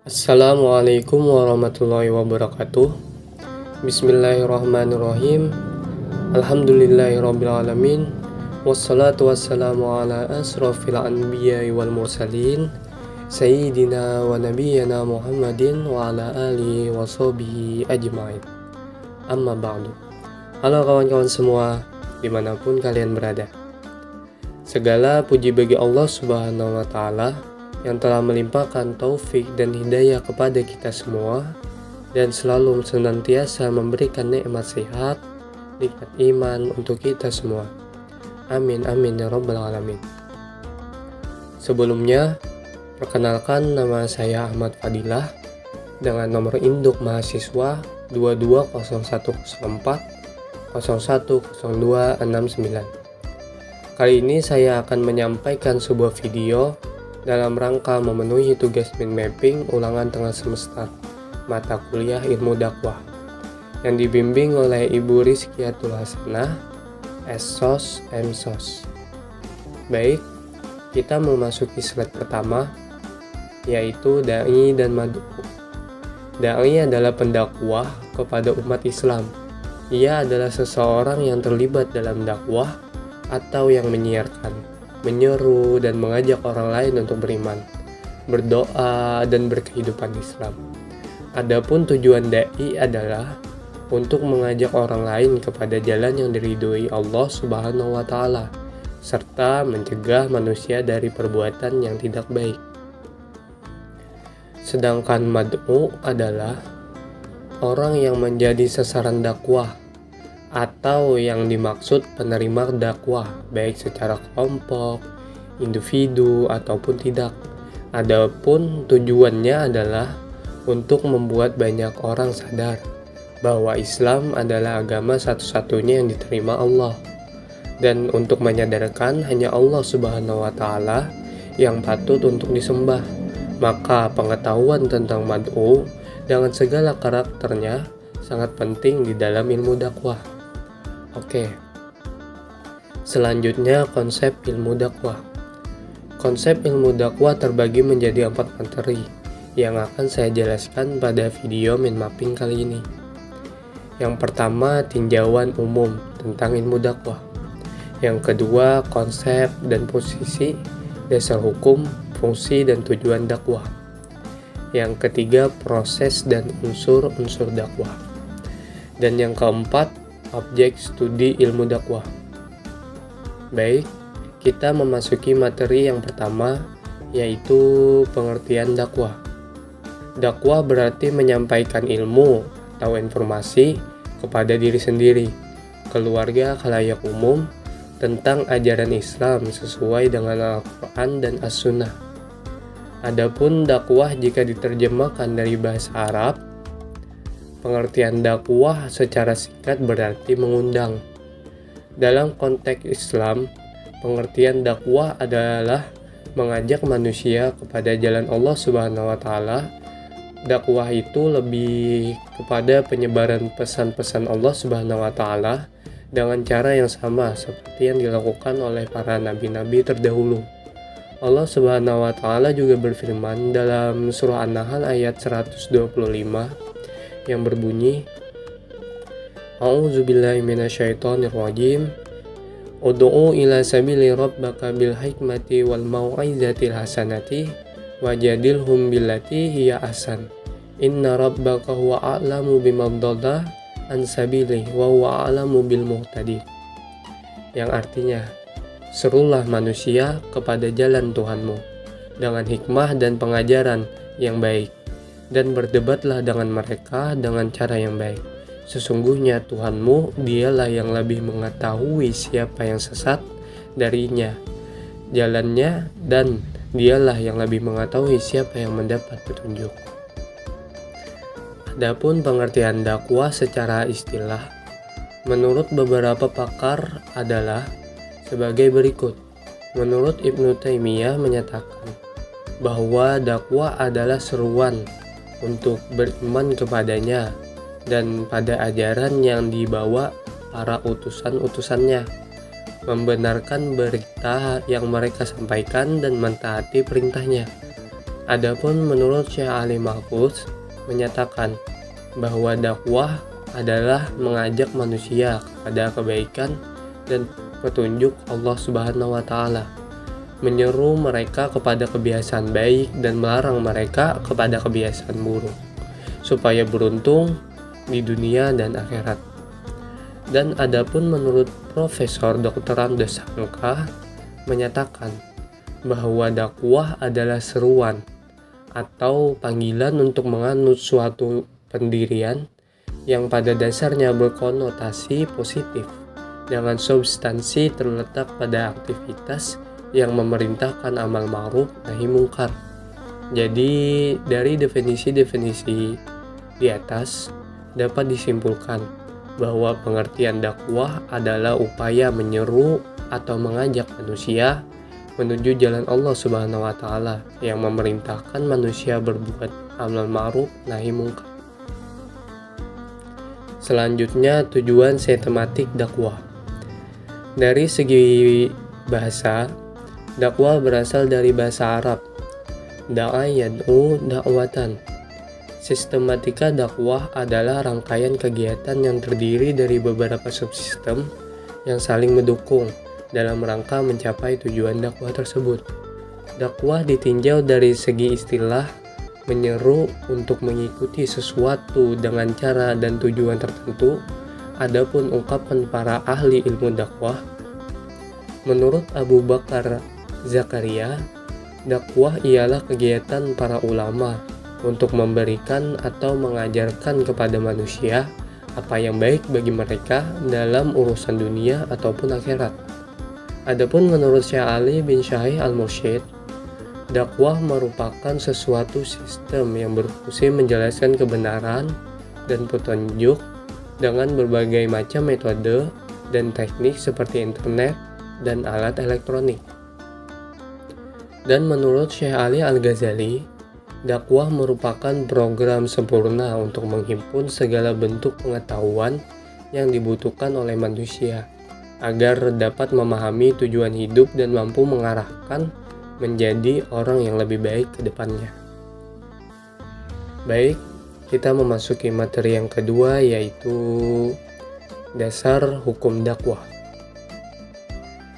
Assalamualaikum warahmatullahi wabarakatuh. Bismillahirrahmanirrahim. Alhamdulillahirrabbilalamin. Wassalatu wassalamu ala asrafil anbiya'i wal mursalin Sayyidina wa nabiyyina Muhammadin wa ala alihi wa sahbihi ajma'in. Amma ba'du. Halo kawan-kawan semua, dimanapun kalian berada. Segala puji bagi Allah Subhanahu wa Ta'ala yang telah melimpahkan taufik dan hidayah kepada kita semua dan selalu senantiasa memberikan nikmat sehat, nikmat iman untuk kita semua. Amin amin ya rabbal alamin. Sebelumnya, perkenalkan nama saya Ahmad Fadilah dengan nomor induk mahasiswa 220104 010269. Kali ini saya akan menyampaikan sebuah video dalam rangka memenuhi tugas mind mapping ulangan tengah semester mata kuliah ilmu dakwah yang dibimbing oleh Ibu Rizkiatul Hasanah, SSOS MSOS. Baik, kita memasuki slide pertama, yaitu Da'i dan Mad'u. Da'i adalah pendakwah kepada umat Islam. Ia adalah seseorang yang terlibat dalam dakwah atau yang menyiarkan, menyeru dan mengajak orang lain untuk beriman, berdoa dan berkehidupan Islam. Adapun tujuan dai adalah untuk mengajak orang lain kepada jalan yang diridhoi Allah Subhanahu wa Ta'ala serta mencegah manusia dari perbuatan yang tidak baik. Sedangkan mad'u adalah orang yang menjadi sasaran dakwah atau yang dimaksud penerima dakwah baik secara kelompok, individu ataupun tidak. Adapun tujuannya adalah untuk membuat banyak orang sadar bahwa Islam adalah agama satu-satunya yang diterima Allah dan untuk menyadarkan hanya Allah Subhanahu wa Ta'ala yang patut untuk disembah. Maka pengetahuan tentang mad'u dengan segala karakternya sangat penting di dalam ilmu dakwah. Oke, selanjutnya konsep ilmu dakwah. Konsep ilmu dakwah terbagi menjadi 4 materi yang akan saya jelaskan pada video mind mapping kali ini. Yang pertama, tinjauan umum tentang ilmu dakwah. Yang kedua, konsep dan posisi, dasar hukum, fungsi dan tujuan dakwah. Yang ketiga, proses dan unsur-unsur dakwah. Dan yang keempat, objek studi ilmu dakwah. Baik, kita memasuki materi yang pertama, yaitu pengertian dakwah. Dakwah berarti menyampaikan ilmu atau informasi kepada diri sendiri, keluarga, khalayak umum tentang ajaran Islam sesuai dengan Al-Quran dan As-Sunnah. Adapun dakwah jika diterjemahkan dari bahasa Arab, pengertian dakwah secara singkat berarti mengundang. Dalam konteks Islam, pengertian dakwah adalah mengajak manusia kepada jalan Allah Subhanahu wa Ta'ala. Dakwah itu lebih kepada penyebaran pesan-pesan Allah Subhanahu wa Ta'ala dengan cara yang sama seperti yang dilakukan oleh para nabi-nabi terdahulu. Allah Subhanahu wa Ta'ala juga berfirman dalam surah An-Nahl ayat 125 yang berbunyi, A'udzubillahi minasyaitonirrajim. Ud'u ila sabili rabbaka bil hikmati wal mau'izatil hasanati wajadilhum billati hiya ahsan. Inna rabbaka huwa a'lamu biman dhalla an sabilihi wa huwa a'lamu bil muhtadin. Yang artinya, serulah manusia kepada jalan Tuhanmu dengan hikmah dan pengajaran yang baik, dan berdebatlah dengan mereka dengan cara yang baik. Sesungguhnya Tuhanmu dialah yang lebih mengetahui siapa yang sesat darinya jalannya, dan dialah yang lebih mengetahui siapa yang mendapat petunjuk. Adapun pengertian dakwah secara istilah menurut beberapa pakar adalah sebagai berikut. Menurut Ibnu Taimiyah menyatakan bahwa dakwah adalah seruan untuk beriman kepadanya dan pada ajaran yang dibawa para utusan-utusannya, membenarkan berita yang mereka sampaikan dan mentaati perintahnya. Adapun menurut Syekh Ali Mahfuz menyatakan bahwa dakwah adalah mengajak manusia kepada kebaikan dan petunjuk Allah Subhanahu wa taala, menyeru mereka kepada kebiasaan baik dan melarang mereka kepada kebiasaan buruk, supaya beruntung di dunia dan akhirat. Dan adapun menurut Profesor Dr. Andes Hamka menyatakan bahwa dakwah adalah seruan atau panggilan untuk menganut suatu pendirian yang pada dasarnya berkonotasi positif dengan substansi terletak pada aktivitas yang memerintahkan amal ma'ruf nahi mungkar. Jadi dari definisi-definisi di atas dapat disimpulkan bahwa pengertian dakwah adalah upaya menyeru atau mengajak manusia menuju jalan Allah Subhanahu wa taala yang memerintahkan manusia berbuat amal ma'ruf nahi mungkar. Selanjutnya, tujuan sistematik dakwah. Dari segi bahasa, dakwah berasal dari bahasa Arab da'a yad'u da'watan. Sistematika dakwah adalah rangkaian kegiatan yang terdiri dari beberapa subsistem yang saling mendukung dalam rangka mencapai tujuan dakwah tersebut. Dakwah ditinjau dari segi istilah menyeru untuk mengikuti sesuatu dengan cara dan tujuan tertentu. Adapun ungkapan para ahli ilmu dakwah, menurut Abu Bakar Zakaria, dakwah ialah kegiatan para ulama untuk memberikan atau mengajarkan kepada manusia apa yang baik bagi mereka dalam urusan dunia ataupun akhirat. Adapun menurut Syekh Ali bin Syahih Al-Mursyid, dakwah merupakan sesuatu sistem yang berfungsi menjelaskan kebenaran dan petunjuk dengan berbagai macam metode dan teknik seperti internet dan alat elektronik. Dan menurut Syekh Ali Al-Ghazali, dakwah merupakan program sempurna untuk menghimpun segala bentuk pengetahuan yang dibutuhkan oleh manusia agar dapat memahami tujuan hidup dan mampu mengarahkan menjadi orang yang lebih baik ke depannya. Baik, kita memasuki materi yang kedua, yaitu dasar hukum dakwah.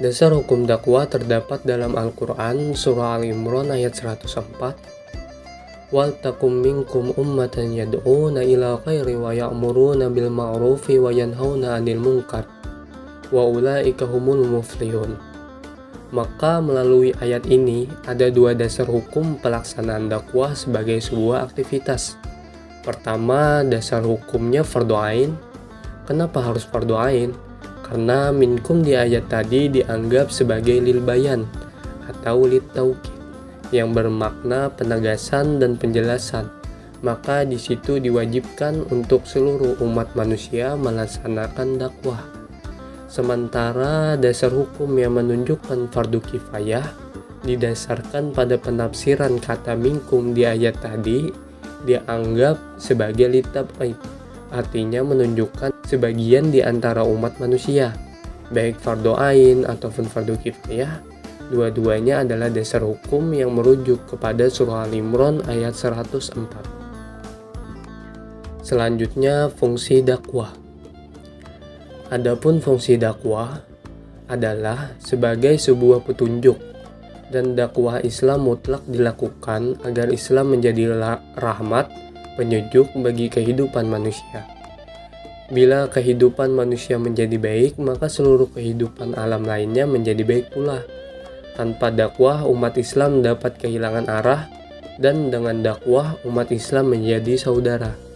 Dasar hukum dakwah terdapat dalam Al-Quran surah Al-Imran ayat 104. Wal takum minkum ummatan yad'una ila khairi wa ya'muruna bil ma'rufi wa yanhauna 'anil munkar wa ulaika humul muflihun. Maka melalui ayat ini ada dua dasar hukum pelaksanaan dakwah sebagai sebuah aktivitas. Pertama, dasar hukumnya fardhu ain. Kenapa harus fardhu ain? Karena minkum di ayat tadi dianggap sebagai lil bayan atau lit taukid yang bermakna penegasan dan penjelasan. Maka di situ diwajibkan untuk seluruh umat manusia melaksanakan dakwah. Sementara dasar hukum yang menunjukkan fardu kifayah didasarkan pada penafsiran kata minkum di ayat tadi dianggap sebagai litab'id, artinya menunjukkan sebagian di antara umat manusia, baik fardu ain ataupun fardu kifayah. Dua-duanya adalah dasar hukum yang merujuk kepada surah Al-Imran ayat 104. Selanjutnya, fungsi dakwah. Adapun fungsi dakwah adalah sebagai sebuah petunjuk, dan dakwah Islam mutlak dilakukan agar Islam menjadi rahmat, penyejuk bagi kehidupan manusia. Bila kehidupan manusia menjadi baik, maka seluruh kehidupan alam lainnya menjadi baik pula. Tanpa dakwah, umat Islam dapat kehilangan arah, dan dengan dakwah, umat Islam menjadi saudara.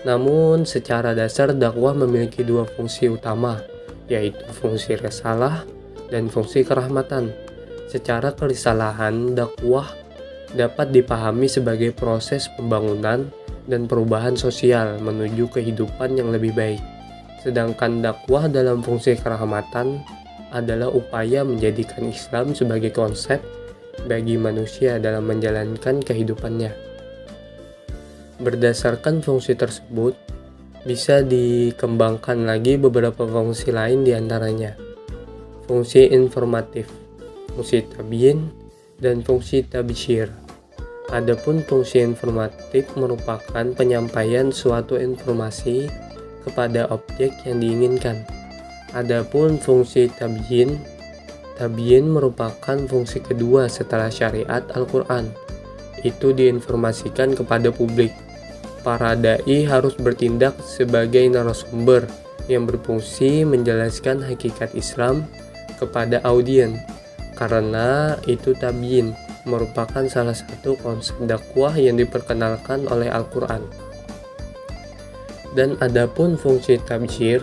Namun, secara dasar dakwah memiliki dua fungsi utama, yaitu fungsi risalah dan fungsi kerahmatan. Secara kerisalahan, dakwah dapat dipahami sebagai proses pembangunan dan perubahan sosial menuju kehidupan yang lebih baik. Sedangkan dakwah dalam fungsi kerahmatan adalah upaya menjadikan Islam sebagai konsep bagi manusia dalam menjalankan kehidupannya. Berdasarkan fungsi tersebut, bisa dikembangkan lagi beberapa fungsi lain diantaranya. Fungsi informatif, fungsi tabyin, dan fungsi tabsyir. Adapun fungsi informatif merupakan penyampaian suatu informasi kepada objek yang diinginkan. Adapun fungsi tabyin merupakan fungsi kedua setelah syariat Al-Quran. Itu diinformasikan kepada publik. Para dai harus bertindak sebagai narasumber yang berfungsi menjelaskan hakikat Islam kepada audien. Karena itu tabyin merupakan salah satu konsep dakwah yang diperkenalkan oleh Al-Quran. Dan adapun fungsi tafsir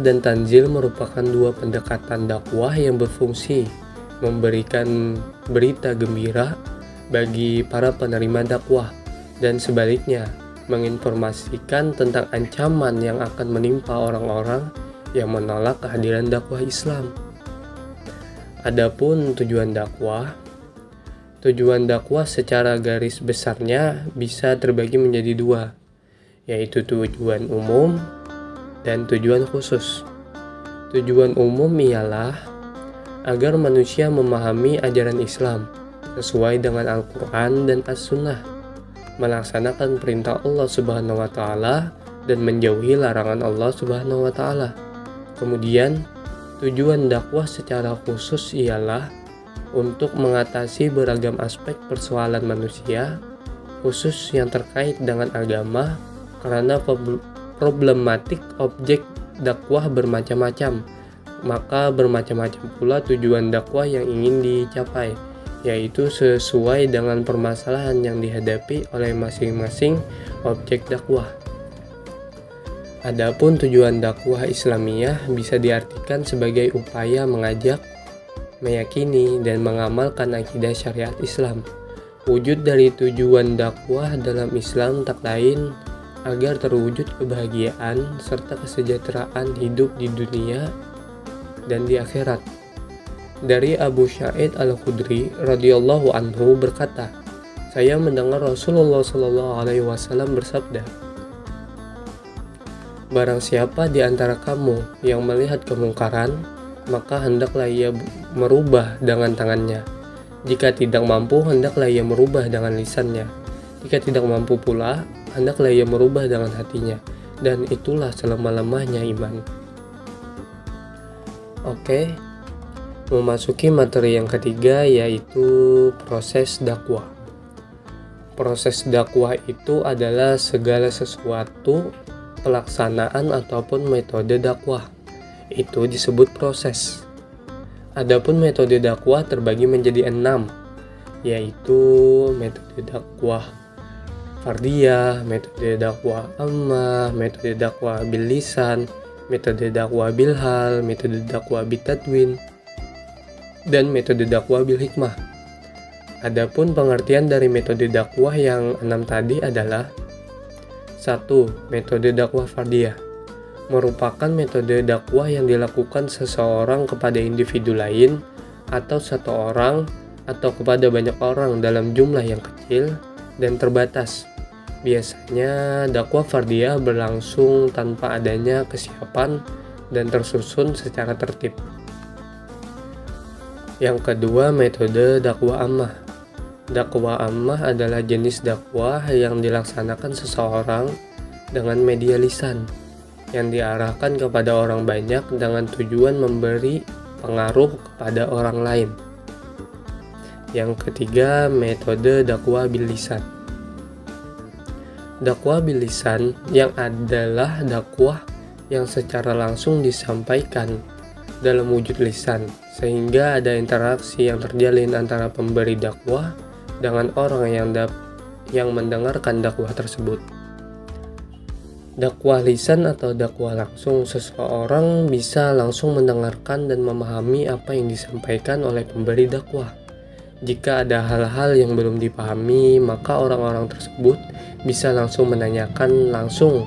dan tanzil merupakan dua pendekatan dakwah yang berfungsi memberikan berita gembira bagi para penerima dakwah dan sebaliknya menginformasikan tentang ancaman yang akan menimpa orang-orang yang menolak kehadiran dakwah Islam. Adapun tujuan dakwah secara garis besarnya bisa terbagi menjadi dua, yaitu tujuan umum dan tujuan khusus. Tujuan umum ialah agar manusia memahami ajaran Islam sesuai dengan Al-Quran dan As-Sunnah, melaksanakan perintah Allah Subhanahu wa Ta'ala dan menjauhi larangan Allah Subhanahu wa Ta'ala. Kemudian, tujuan dakwah secara khusus ialah untuk mengatasi beragam aspek persoalan manusia, khusus yang terkait dengan agama, karena problematik objek dakwah bermacam-macam, maka bermacam-macam pula tujuan dakwah yang ingin dicapai, yaitu sesuai dengan permasalahan yang dihadapi oleh masing-masing objek dakwah. Adapun tujuan dakwah Islamiyah bisa diartikan sebagai upaya mengajak, meyakini, dan mengamalkan akidah syariat Islam. Wujud dari tujuan dakwah dalam Islam tak lain agar terwujud kebahagiaan serta kesejahteraan hidup di dunia dan di akhirat. Dari Abu Sa'id Al-Khudri radhiyallahu anhu berkata, saya mendengar Rasulullah SAW bersabda, barang siapa di antara kamu yang melihat kemungkaran, maka hendaklah ia merubah dengan tangannya. Jika tidak mampu, hendaklah ia merubah dengan lisannya. Jika tidak mampu pula, hendaklah ia merubah dengan hatinya. Dan itulah selemah-lemahnya iman. Oke, memasuki materi yang ketiga, yaitu proses dakwah. Proses dakwah itu adalah segala sesuatu, pelaksanaan ataupun metode dakwah. Itu disebut proses. Adapun metode dakwah terbagi menjadi 6, yaitu metode dakwah fardiyah, metode dakwah ammah, metode dakwah bil lisan, metode dakwah bil hal, metode dakwah bitadwin, dan metode dakwah bil hikmah. Adapun pengertian dari metode dakwah yang 6 tadi adalah 1. Metode dakwah fardiyah merupakan metode dakwah yang dilakukan seseorang kepada individu lain atau satu orang atau kepada banyak orang dalam jumlah yang kecil dan terbatas. Biasanya dakwah fardiyah berlangsung tanpa adanya kesiapan dan tersusun secara tertib. Yang kedua, metode dakwah ammah. Dakwah ammah adalah jenis dakwah yang dilaksanakan seseorang dengan media lisan yang diarahkan kepada orang banyak dengan tujuan memberi pengaruh kepada orang lain. Yang ketiga, metode dakwah bil lisan. Dakwah bil lisan yang adalah dakwah yang secara langsung disampaikan dalam wujud lisan, sehingga ada interaksi yang terjalin antara pemberi dakwah dengan orang yang mendengarkan dakwah tersebut. Dakwah lisan atau dakwah langsung, seseorang bisa langsung mendengarkan dan memahami apa yang disampaikan oleh pemberi dakwah. Jika ada hal-hal yang belum dipahami, maka orang-orang tersebut bisa langsung menanyakan langsung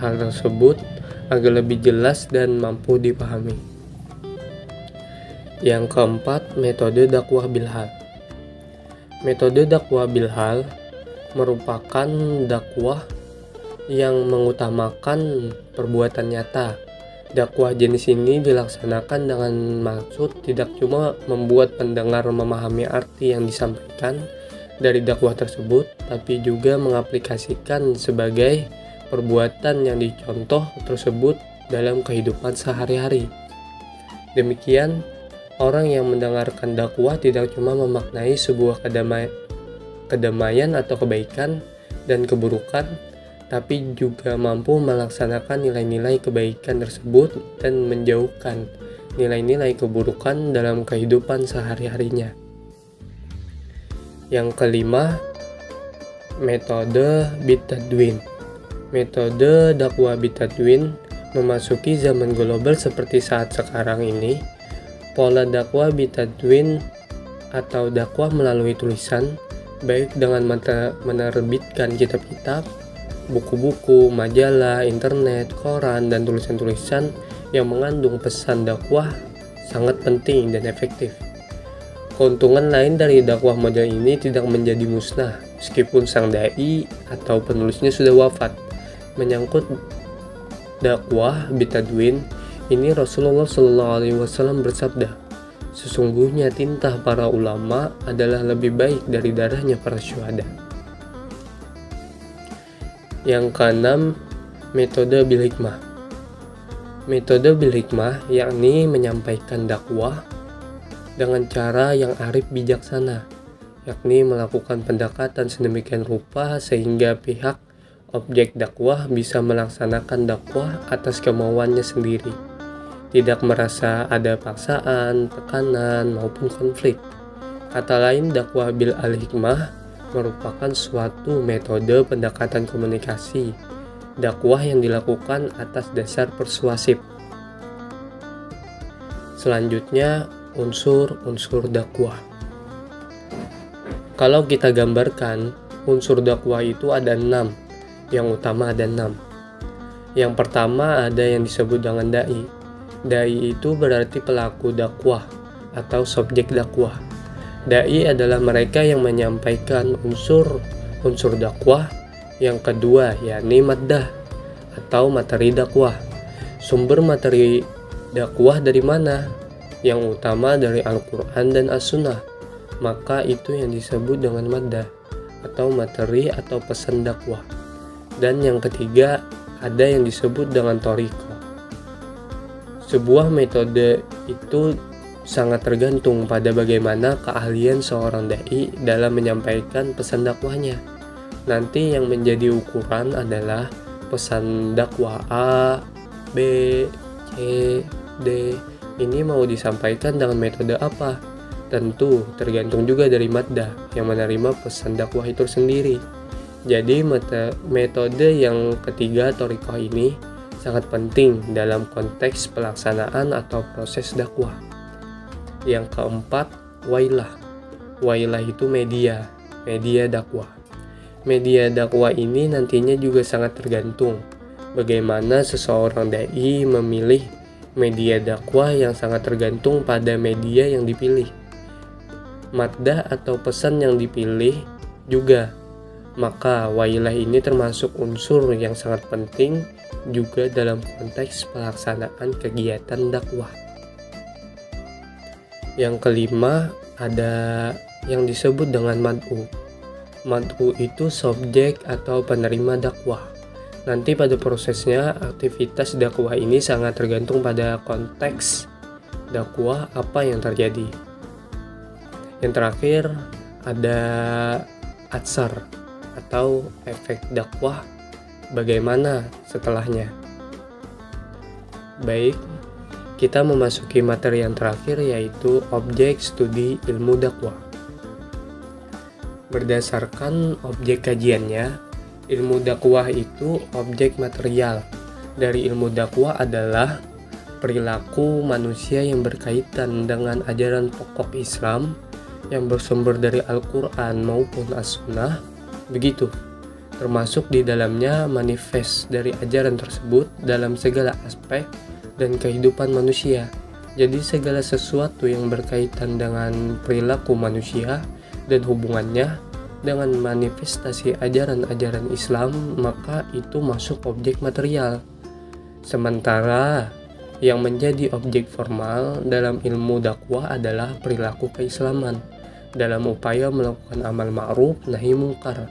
hal tersebut agar lebih jelas dan mampu dipahami. Yang keempat, metode dakwah bilhal. Metode dakwah bilhal merupakan dakwah yang mengutamakan perbuatan nyata. Dakwah jenis ini dilaksanakan dengan maksud tidak cuma membuat pendengar memahami arti yang disampaikan, dari dakwah tersebut, tapi juga mengaplikasikan sebagai perbuatan yang dicontoh tersebut dalam kehidupan sehari-hari. Demikian, orang yang mendengarkan dakwah tidak cuma memaknai sebuah kedamaian atau kebaikan dan keburukan, tapi juga mampu melaksanakan nilai-nilai kebaikan tersebut dan menjauhkan nilai-nilai keburukan dalam kehidupan sehari-harinya. Yang kelima, metode bitadwin. Metode dakwah bitadwin memasuki zaman global seperti saat sekarang ini. Pola dakwah bitadwin atau dakwah melalui tulisan, baik dengan menerbitkan kitab-kitab, buku-buku, majalah, internet, koran, dan tulisan-tulisan yang mengandung pesan dakwah sangat penting dan efektif. Keuntungan lain dari dakwah model ini tidak menjadi musnah meskipun sang dai atau penulisnya sudah wafat. Menyangkut dakwah bitadwin ini, Rasulullah SAW bersabda, "Sesungguhnya tinta para ulama adalah lebih baik dari darahnya para syuhada." Yang keenam, metode bil hikmah. Metode bil hikmah yakni menyampaikan dakwah dengan cara yang arif bijaksana, yakni melakukan pendekatan sedemikian rupa sehingga pihak objek dakwah bisa melaksanakan dakwah atas kemauannya sendiri, tidak merasa ada paksaan, tekanan, maupun konflik. Kata lain, dakwah bil al-hikmah merupakan suatu metode pendekatan komunikasi dakwah yang dilakukan atas dasar persuasif. Selanjutnya, unsur-unsur dakwah. Kalau kita gambarkan, unsur dakwah itu ada 6. Yang utama ada 6. Yang pertama ada yang disebut dengan dai. Dai itu berarti pelaku dakwah atau subjek dakwah. Dai adalah mereka yang menyampaikan unsur dakwah. Yang kedua yakni maddah atau materi dakwah. Sumber materi dakwah dari mana? Yang utama dari Al-Quran dan As-Sunnah, maka itu yang disebut dengan maddah atau materi atau pesan dakwah. Dan yang ketiga ada yang disebut dengan thariqah. Sebuah metode itu sangat tergantung pada bagaimana keahlian seorang dai dalam menyampaikan pesan dakwahnya. Nanti yang menjadi ukuran adalah pesan dakwah A, B, C, D ini mau disampaikan dengan metode apa? Tentu tergantung juga dari maddah yang menerima pesan dakwah itu sendiri. Jadi metode yang ketiga, thariqah ini sangat penting dalam konteks pelaksanaan atau proses dakwah. Yang keempat, wailah. Wailah itu media dakwah. Media dakwah ini nantinya juga sangat tergantung bagaimana seseorang dai memilih media dakwah yang sangat tergantung pada media yang dipilih. Maddah atau pesan yang dipilih juga. Maka wailah ini termasuk unsur yang sangat penting juga dalam konteks pelaksanaan kegiatan dakwah. Yang kelima ada yang disebut dengan mad'u. Mad'u itu subjek atau penerima dakwah. Nanti pada prosesnya aktivitas dakwah ini sangat tergantung pada konteks dakwah apa yang terjadi. Yang terakhir ada atsar atau efek dakwah bagaimana setelahnya. Baik, kita memasuki materi yang terakhir yaitu objek studi ilmu dakwah. Berdasarkan objek kajiannya, ilmu dakwah itu objek material dari ilmu dakwah adalah perilaku manusia yang berkaitan dengan ajaran pokok Islam yang bersumber dari Al-Quran maupun As-Sunnah. Begitu, termasuk di dalamnya manifest dari ajaran tersebut dalam segala aspek dan kehidupan manusia. Jadi segala sesuatu yang berkaitan dengan perilaku manusia dan hubungannya dengan manifestasi ajaran-ajaran Islam, maka itu masuk objek material. Sementara yang menjadi objek formal dalam ilmu dakwah adalah perilaku keislaman dalam upaya melakukan amal ma'ruf nahi mungkar.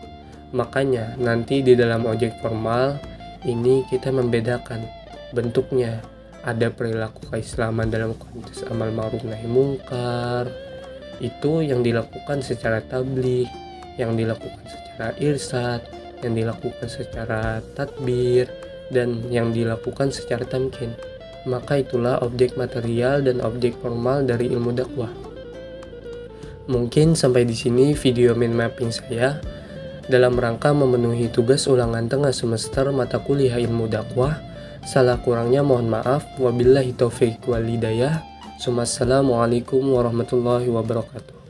Makanya nanti di dalam objek formal ini kita membedakan bentuknya. Ada perilaku keislaman dalam konteks amal ma'ruf nahi mungkar, itu yang dilakukan secara tabligh, yang dilakukan secara irsyad, yang dilakukan secara tadbir, dan yang dilakukan secara tamkin. Maka itulah objek material dan objek formal dari ilmu dakwah. Mungkin sampai di sini video mind mapping saya dalam rangka memenuhi tugas ulangan tengah semester mata kuliah ilmu dakwah. Salah kurangnya mohon maaf. Wabillahi taufiq wal hidayah. Assalamualaikum warahmatullahi wabarakatuh.